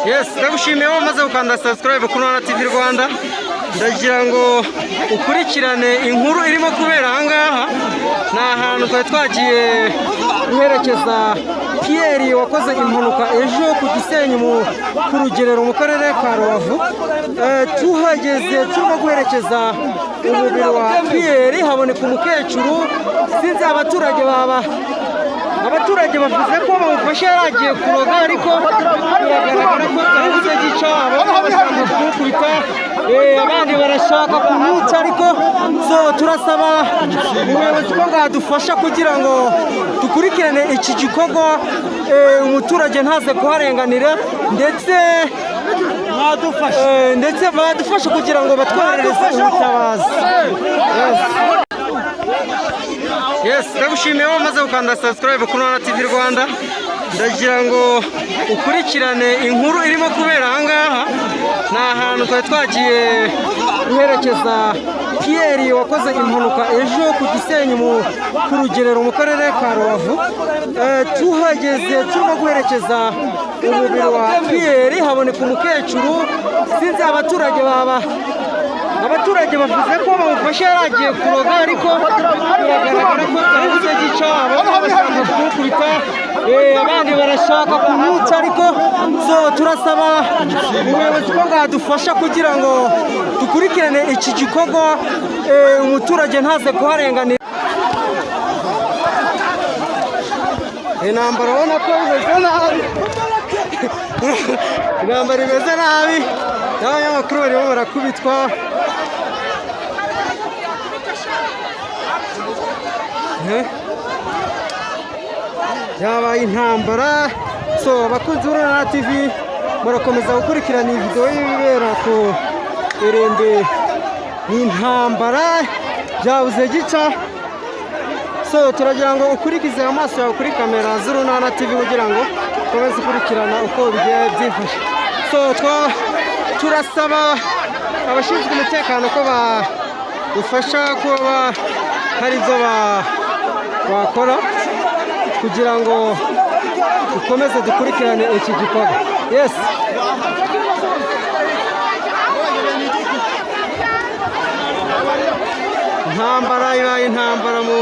Yes, ndagushimiye wamaze gukanda subscribe kuri Nona TV Rwanda. Ndagira ngo ukurikirane inkuru irimo kubera ahangaha. Ni ahantu twari twagiye guherekeza Pierre wakoze impanuka ejo ku Gisenyi ku rugerero mu karere ka Rubavu. Tuhageze turimo guherekeza umubiri wa Pierre, haboneka umukecuru. Sinzi abaturage bavuze ko bamufashe yaragiye kuroga, ariko biragaragara ko yabuze gicabo bashaka kumukubita, abandi barashaka kumwica, ariko turasaba ubuyobozi ko bwadufasha kugira ngo dukurikirane iki gikorwa, umuturage ntaze kuharenganira, ndetse badufasha kugira ngo batwoherereze ubutabazi. Yes, ndagushimiye wamaze gukanda subscribe kuri Nona TV Rwanda. Ndagira ngo ukurikirane inkuru irimo kubera ahangaha. Ni ahantu twari twagiye guherekeza Pierre wakoze impanuka ejo ku Gisenyi ku rugerero mu karere ka Rubavu. Tuhageze turimo guherekeza umubiri wa Pierre, haboneka umukecuru. Sinzi abaturage bavuze ko bamufashe yaragiye kuroga, ariko biragaragara ko yabuze gicabo bashaka kumukubita, abandi barashaka kumwica, ariko turasaba ubuyobozi ko bwadufasha kugira ngo dukurikirane iki gikorwa, umuturage ntaze kuharenganira. Intambara ubona ko imeze nabi, intambara imeze nabi, n'abanyamakuru barimo barakubitwa. Yabaye intambara. Abakunzi ba Nona TV barakomeza gukurikirana iyi video y'ibibera ku irembe. Ni intambara byabuze gica. Turagira ngo ukurikize amaso yawe kuri kamera z'uru Nona TV kugira ngo ukomeze ukurikirana uko bigiye byifashe. Turasaba abashinzwe umutekano ko badufasha kuba hari ibyo bakora kugira ngo dukomeze dukurikirane iki gikorwa. Yes. Intambara ibaye intambara mu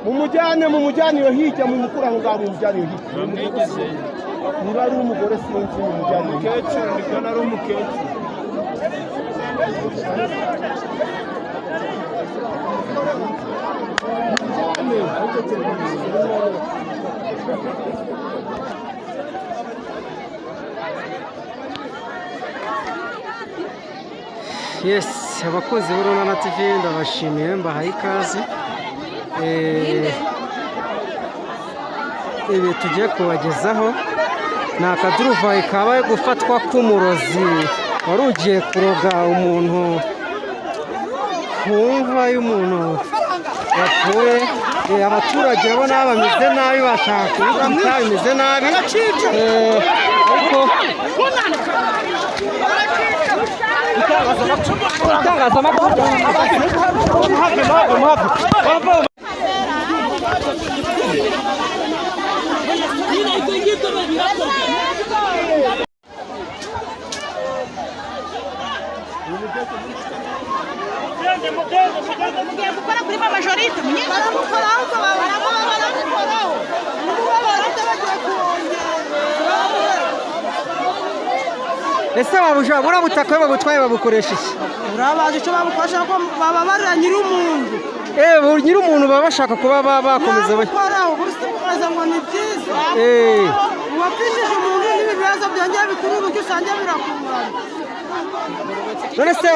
mumujanye mumujyane iyo hirya mumukura aho ngaho mumujyane iyo hirya. niba ari umugore sinzi umujyanye umukecuru ndikubona ari umukecuru Yes, abakozi b'Urunana TV ndabashimiye mbahaye ikaze. Ibi tugiye kubagezaho ni akaduruvayi kabaye gufatwa k'umurozi wari ugiye kuroga umuntu ku mva y'umuntu yapfuye. Abaturage urabona bameze nabi, bashaka kubikora bimeze nabi, ariko gukora kuri majorite ese babuja bura butaka babutwaye babukoresha iki? urabaje cyo babukoresha ko baba barira nyir'umuntu nyir'umuntu baba bashaka kuba bakomeza bakora ubusubiza ngo ni byiza uwapfishije umuntu n'ibibazo byongeye bikuru uburyo usanga birakumurana. None se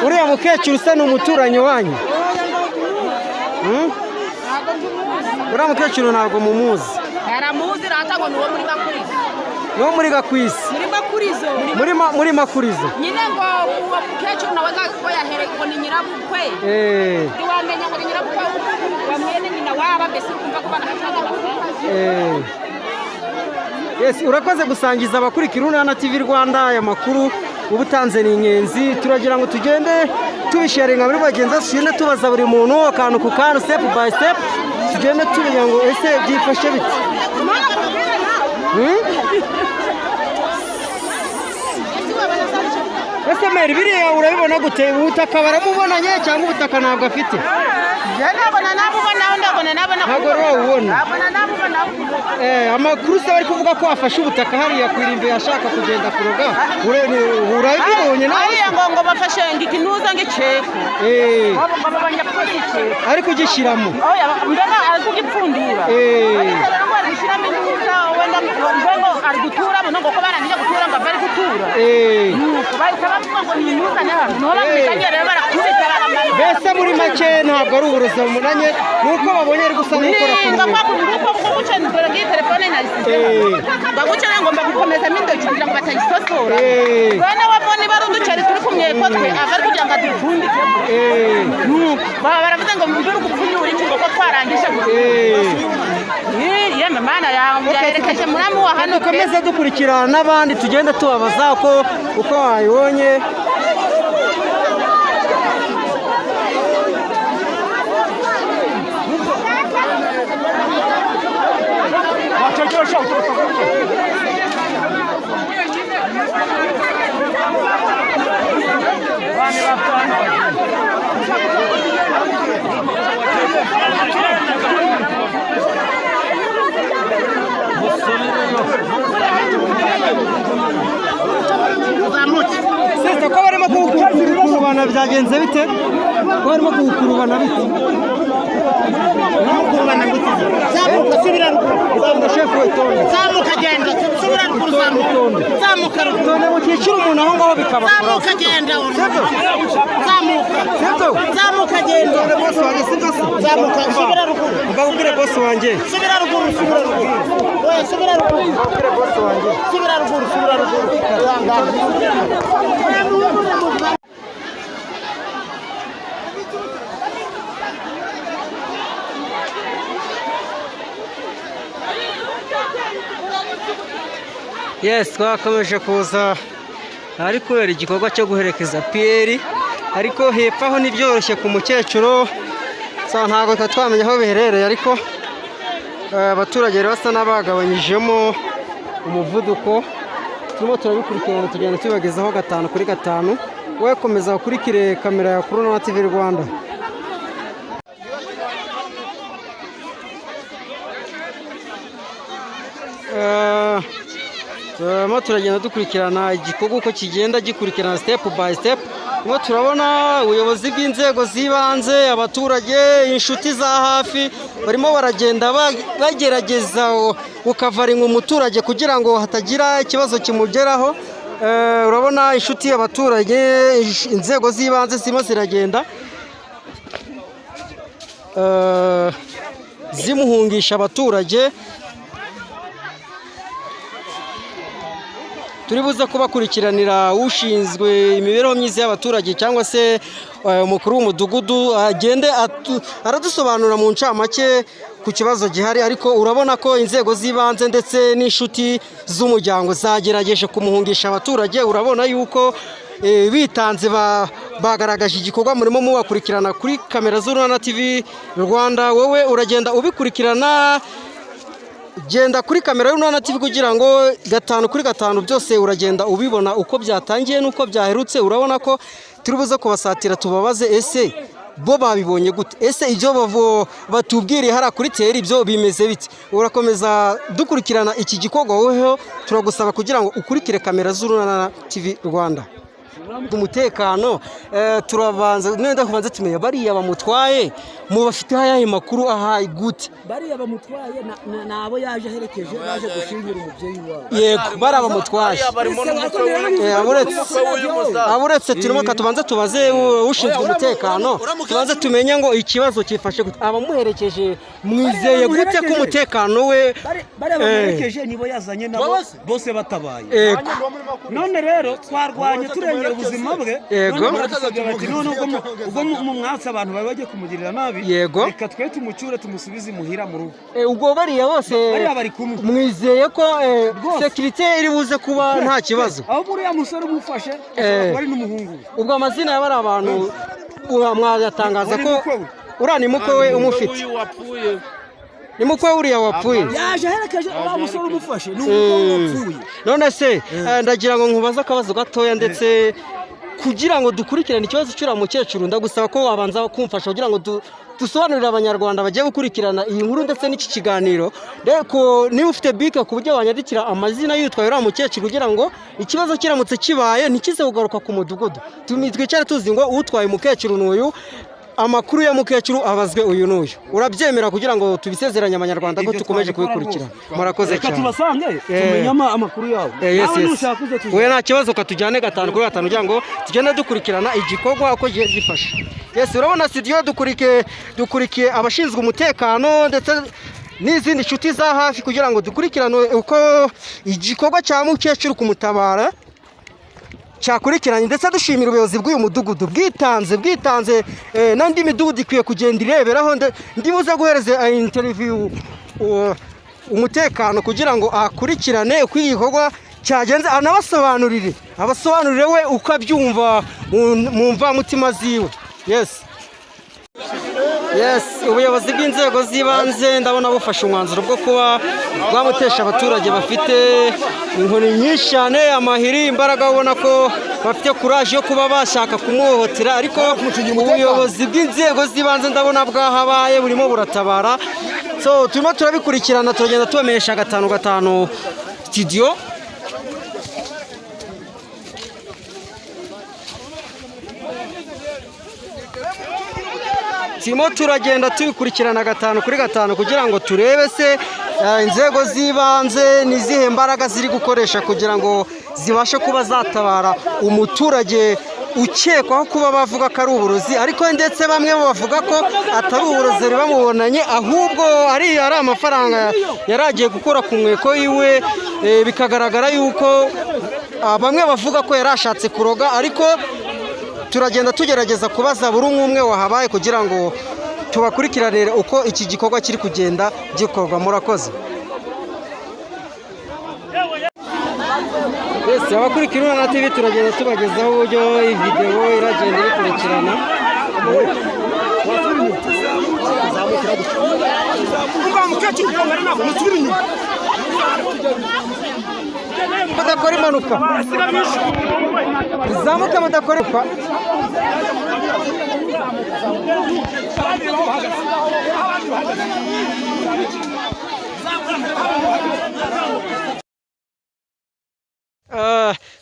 uriya mukecuru usa n'umuturanyi wanyu? Uriya mukecuru ntabwo mumuzi? Aramuzi ratangwa n'uwo muri Makurizo. No muri Gakwisi? Muri Makurizo. Muri Makurizo. Nyine ngo uwo mukecuru nawe ko yahereye ngo ni nyirabukwe. Ndiwamenya ngo ni nyirabukwe wa mwene nyina waba mbese kumva ko bana batanga amafaranga. Yes, urakoze gusangiza abakurikira Urunana TV Rwanda aya makuru ubutanze ni ingenzi. Turagira ngo tugende tubisharinga muri bagenzi tugende tubaza buri muntu akantu ku kantu step by step, tugende tubigira ngo ese byifashe bite. Ese meri biriya urabibona gute? Ubutaka baramubonanye cyangwa ubutaka ntabwo afite? Ntabwo rawubona. Amakuru se bari kuvuga ko afashe ubutaka hariya ku irimbi yashaka kugenda kuroga, urabibonye nawe? ngo bafashe ikinuza ngiceko ari kugishyiramo mbega ari kugipfundura gushyiramo inuza wenda ngo ari guturamo no ko barangije gutura ngo bari gutura bahita bavuga ngo ni inuza n'ahantu niho bamwiganye rero barakubita baramara. Mbese muri make ntabwo ari uburozi bamunanye, nuko babonye ari gusa n'ukora ku nguko gucana dore ngiyi telefone nayisize bagucana ngo mbagukomezamo intoki kugira ngo batayisosora bene wabona ibara uduceri turi kumwe ko twe abari kugira ngo adupfundike baravuze ngo mbere gupfunyura iki ngo ko twarangije yemwe mana yaherekeje muramu wa hano. Dukomeze dukurikirana n'abandi tugenda tubabaza uko wayibonye. Sasa ko barimo kukurubana byagenze bite? Ko barimo kukurubana bite? Kukurubana bite? Zamuka subira ruguru. Chef wetonde. Zamuka genda subira ruguru zamuka rutonde mu kiciro umuntu aho ngaho bikaba. Zamuka genda. Zamuka. Zamuka genda. Boss wanjye sibyo? Zamuka subira ruguru. Mbabwire boss wanjye. Subira ruguru. Oya subira ruguru. Mbabwire boss wanjye. Subira ruguru. Yes, twakomeje kuza ari kubera igikorwa cyo guherekeza Pierre, ariko hepfo aho nibyoroshye ku mukecuru ntabwo twamenya aho biherereye, ariko abaturage basa n'abagabanyijemo umuvuduko. Turimo turabikurikirana tugenda tubagezaho 5 kuri 5. Wowe komeza ukurikire kamera ya Urunana TV Rwanda. turimo turagenda dukurikirana igikorwa uko kigenda gikurikirana step by step. Turimo turabona ubuyobozi bw'inzego z'ibanze, abaturage, inshuti za hafi barimo baragenda bagerageza gukavaringa umuturage kugira ngo hatagira ikibazo kimugeraho. Urabona inshuti y'abaturage, inzego z'ibanze zirimo ziragenda zimuhungisha abaturage. Turi buze kubakurikiranira ushinzwe imibereho myiza y'abaturage cyangwa se umukuru w'umudugudu agende aradusobanura mu ncamake ku kibazo gihari, ariko urabona ko inzego z'ibanze ndetse n'inshuti z'umuryango zagerageje kumuhungisha abaturage. Urabona yuko bitanze bagaragaje igikorwa murimo mubakurikirana kuri kamera z'Urunana TV Rwanda. Wowe uragenda ubikurikirana, genda kuri kamera y'Urunana TV kugira ngo 5 kuri 5 byose uragenda ubibona uko byatangiye nuko byaherutse. Urabona ko turi buze kubasatira tubabaze ese bo babibonye gute, ese ibyo batubwiriye hara kuri teri ibyo bimeze bite. Urakomeza dukurikirana iki gikorwa, wowe turagusaba kugira ngo ukurikire kamera z'Urunana TV Rwanda. Umutekano turabanza nenda kubanza tumenya bariya bamutwaye mu bafite hayahe makuru ahaye gute. Bariya bamutwaye nabo yaje aherekeje, yaje gushingira umubyeyi wabo. Yego bara bamutwaye aburetse turimo katubanza tubaze ushinzwe umutekano, tubanze tumenye ngo ikibazo kifashe gute. Abamuherekeje mwizeye gute ko umutekano we bariya bamuherekeje nibo yazanye nabo bose batabaye. None rero twarwanye turengera ubuzima bwe. Yego none ubwo mu mwatsi abantu bari bagiye kumugirira nabi, reka twe tumucyure tumusubize imuhira mu rugo. Ubwo bariya bose bari kumwe, mwizeye ko security iri buze kuba nta kibazo. aho buriya musore umufashe bari n'umuhungu. Ubwo amazina y'abari abantu mwayatangaza ko uriya ni mukwe we umufite, ni mukwe uriya wapfuye, yaje aherekeje wa musore umufashe n'umukwe wapfuye. None se ndagira ngo nkubaze akabazo gatoya ndetse kugira ngo dukurikirane ikibazo cy'ura mukecuru, ndagusaba ko wabanza kumfasha kugira ngo dusobanurire abanyarwanda bagiye gukurikirana iyi nkuru ndetse n'iki kiganiro. Reko niba ufite bike ku buryo wanyandikira amazina y'utwaye uriya mukecuru kugira ngo ikibazo kiramutse kibaye ntikize kugaruka ku mudugudu. Twicare tuzi ngo utwaye umukecuru n'uyu, amakuru ya mukecuru abazwe uyu n'uyu. Urabyemera kugira ngo tubisezeranye abanyarwanda ko tukomeje kubikurikirana. Murakoze cyane. Tubasange tumenye amakuru yabo. Wowe nta kibazo katujyane 5 kuri 5 kugira ngo tugende dukurikirana igikorwa uko gifashe. Urabona studio dukurikiye abashinzwe umutekano ndetse n'izindi nshuti za hafi kugira ngo dukurikirane uko igikorwa cya mukecuru kumutabara cyakurikiranye, ndetse dushimira ubuyobozi bw'uyu mudugudu bwitanze n'andi midugudu ikwiye kugenda ireberaho. Ndibuze guhereza interview umutekano kugira ngo akurikirane uko igikorwa cyagenze, anabasobanurire we uko abyumva mu mvamutima ziwe. Ubuyobozi bw'inzego z'ibanze ndabona bufashe umwanzuro bwo kuba bwamutesha abaturage bafite inkoni nyinshi cyane, amahiri, imbaraga. Ubona ko bafite kuraje yo kuba bashaka kumuhohotera, ariko ubuyobozi bw'inzego z'ibanze ndabona bwahabaye burimo buratabara. Turimo turabikurikirana, turagenda tubamenyesha 5 studio. Turimo turagenda tubikurikirana 5 kuri 5 kugira ngo turebe se inzego z'ibanze n'izihe mbaraga ziri gukoresha kugira ngo zibashe kuba zatabara umuturage ukekwaho kuba bavuga ko ari uburozi, ariko ndetse bamwe bavuga ko atari uburozi bamubonanye, ahubwo ari amafaranga yari agiye gukora ku mweko yiwe. Bikagaragara yuko bamwe bavuga ko yari ashatse kuroga, ariko turagenda tugerageza kubaza buri umwe wahabaye kugira ngo tubakurikiranire uko iki gikorwa kiri kugenda gikorwa. Murakoze. Abakurikira Urunana TV turagenda tubagezaho uburyo iyi video iragenda ikurikirana. Mudakora impanuka, zamuka mudakora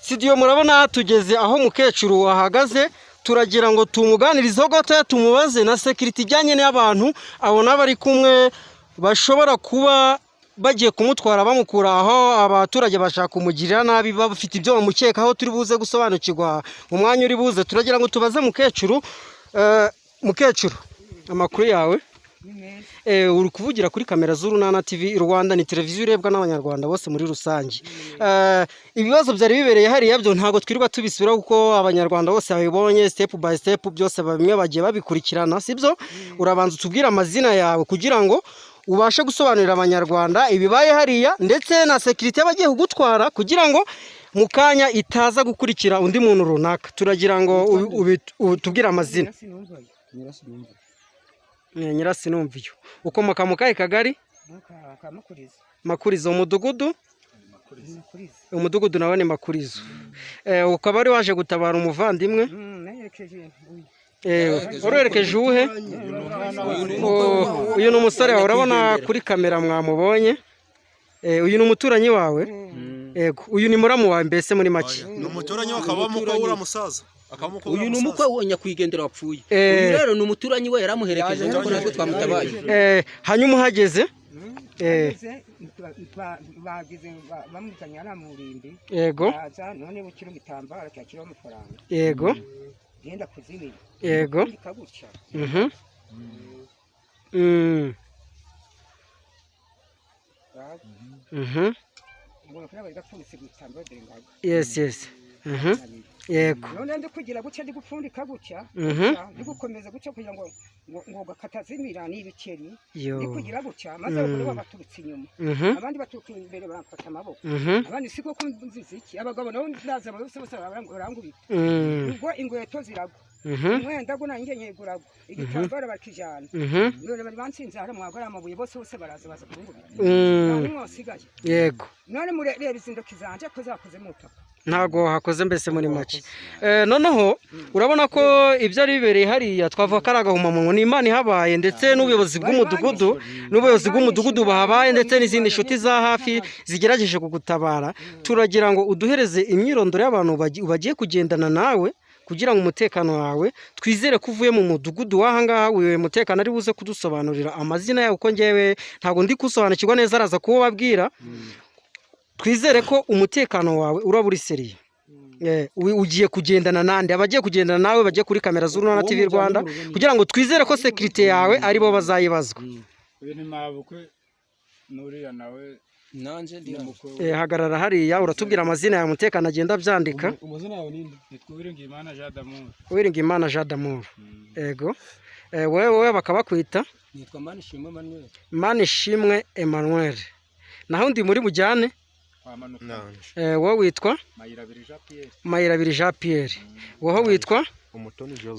studio murabona tugeze aho mukecuru wahagaze turagira ngo tumuganirizeho gato tumubaze na security ijyanye n'abantu abona bari kumwe bashobora kuba bagiye kumutwara bamukura aho abaturage bashaka kumugirira nabi bafite ibyo bamukekaho turi buze gusobanukirwa mu mwanya uri buze turagira ngo tubaze mukecuru mukecuru amakuru yawe uri kuvugira kuri kamera z'Urunana TV Rwanda ni televiziyo irebwa n'abanyarwanda bose muri rusange ibibazo byari bibereye hariya byo ntago twirirwa tubisura kuko abanyarwanda bose babibonye step by step byose bimwe bagiye babikurikirana sibyo urabanza utubwira amazina yawe kugira ngo ubashe gusobanurira abanyarwanda ibibaye hariya ndetse na security y'abagiye kugutwara kugira ngo mukanya itaza gukurikira undi muntu runaka turagira ngo tubwire amazina Nyirasinumviyo ukomoka mu kahe kagari Makurizo umudugudu nawe ni Makurizo ukaba ari waje gutabara umuvandimwe urerekeje uwuhe uyu ni umusore wawe urabona kuri kamera mwamubonye uyu ni umuturanyi wawe uyu ni muramu wawe mbese muri make ni umuturanyi wakabamo ko ura musaza uyu ni umukwe we nyakwigendera wapfuye uyu rero ni umuturanyi we yaramuherekeje kuko natwe twamutabaye hanyuma uhageze bamwitanye ari amurimbi yego none bukira igitambaro cyakira amafaranga yego genda kuzibira yego ikaguca yes yego none ndi kugira guca ndi gupfundika guca ndi gukomeza guca kugira ngo gakatazimira n'ibikeri ndi kugira guca maze abagore babaturutse inyuma abandi baturuka imbere baramfata amaboko abandi siko kumviza iki abagabo nabo ndaza bose barangubita ubwo ingweto ziragwa umwenda go nanjye nyeguragwa igitambaro bakijana none bari bansinze hari mwagora amabuye bose baraza baza kurungubita none mwasigaye yego none mureba izindoki zanje ko zakoze mutaka ntago hakoze mbese muri make noneho urabona ko ibyo ari bibereye hariya twavuga ko ari agahumamunwa ni Imana ihabaye ndetse n'ubuyobozi bw'umudugudu bahabaye ndetse n'izindi nshuti za hafi zigerageje kugutabara turagira ngo uduhereze imyirondoro y'abantu bagiye kugendana nawe kugira ngo umutekano wawe twizere ko uvuye mu mudugudu w'ahangaha wiwe mutekano ari buze kudusobanurira amazina yawe uko ngewe ntago ndi kusobanukirwa neza araza kubabwira twizere ko umutekano wawe uraba uri seriye ugiye kugendana nande abagiye kugendana nawe bagiye kuri kamera z'Urunana TV Rwanda kugira ngo twizere ko security yawe aribo bazayibazwa hagarara hariya uratubwira amazina yawe umutekano agenda abyandika Uwiringiyimana Jean d'Amour yego wowe bakabakwita nitwa Manishimwe Emmanuel naho ndi muri Mujyane wowe witwa Mayirabiri Jean Pierre wowe witwa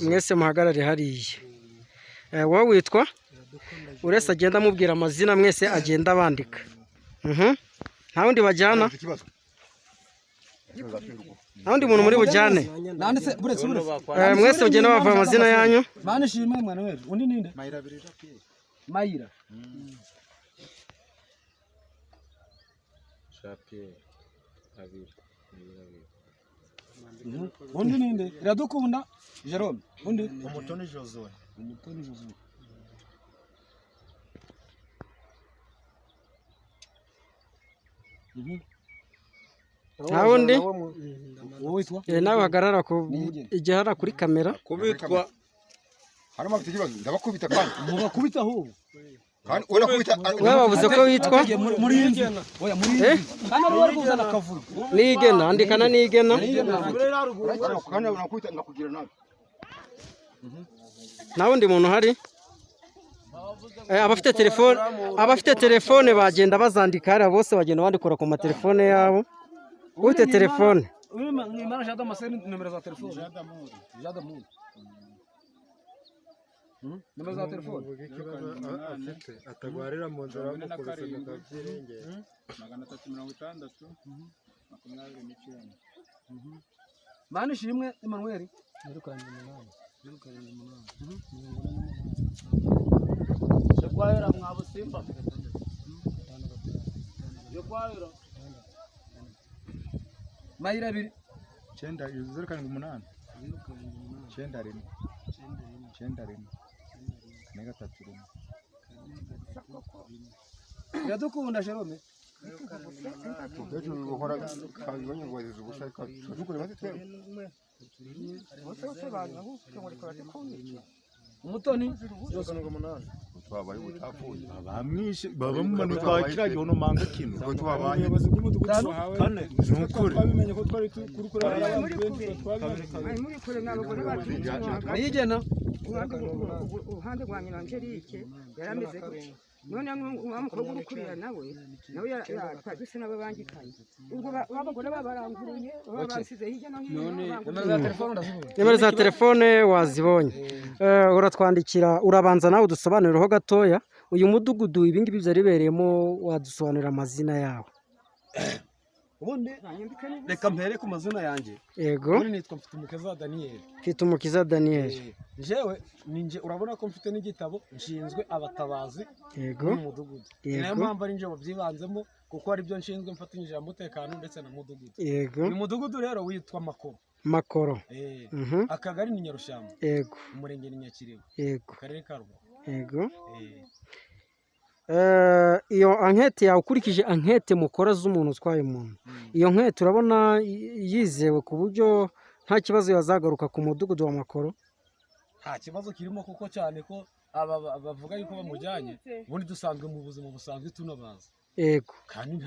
mwese muhagarare hariya wowe witwa urese agenda amubwira amazina mwese agenda abandika nta wundi bajyana nta wundi muntu muri Bujyane mwese mugenda bava amazina yanyu Manishimwe Emmanuel undi ninde Mayira undi ninde Iradukunda Jerome undi Umutoni Josue nta wundi wowe witwa nawe hagarara igihe hara kuri kamera kubitwa harimo afite ikibazo ndabakubita kandi mubakubita aho kandi urakubita wowe bavuze ko witwa muri inzu oya muri inzu kandi ari wari kuzana akavuyo Nigena andikana Nigena kandi urakubita ngakugira nabi nta wundi muntu hari abafite telefone bagenda bazandika hariya bose bagenda bandikura ku matelefone yabo ufite telefone Mwimana Jean d'Amour nimero za telefone Jean d'Amour nimero za telefone atagwarira mu nzira y'umukubise ndabyiringe 360 Manishimwe Emmanuel Kwahera mwabusimba yo kwahera Mayirabiri 9 0 7 8 9 1 9 1 9 3 1 iradukunda Jerome umutoni twabaye ubutapfuye bamwishe babamumanuye twakira gihono manga kino ko twabaye kane nukuri twabimenye ko twari kurukura muri kure n'abagore bacu ayigena uruhande rwa nyina Angelique yarameze gutya none umukobwa urukurira nawe twagise nabo bangikanye ubwo abagore babaranguruye babasize hirya no hino nimero za telefone wazibonye uratwandikira urabanza nawe udusobanurireho gatoya uyu mudugudu ibingibi byari bibereyemo wadusobanurira amazina yawo ubundi reka mpere ku mazina yanjye yego ubundi nitwa Mfitumukiza Daniel jewe ninjye urabona ko mfite n'igitabo nshinzwe abatabazi yego mu mudugudu niyo mpamvu ari nje babyibanzemo kuko ari byo nshinzwe mfatanyije umutekano ndetse na mudugudu yego uyu mudugudu rero witwa Makoro akagari ni Nyarushyamba yego umurenge ni Nyakiriba yego akarere ka Rubavu yego iyo ankete yawe ukurikije ankete mukora z'umuntu utwaye umuntu iyo nkete urabona yizewe ku buryo nta kibazo yazagaruka ku mudugudu wa Makoro nta kibazo kirimo kuko cyane ko bavuga yuko bamujyanye ubundi dusanzwe mu buzima busanzwe tunabaza yego kandi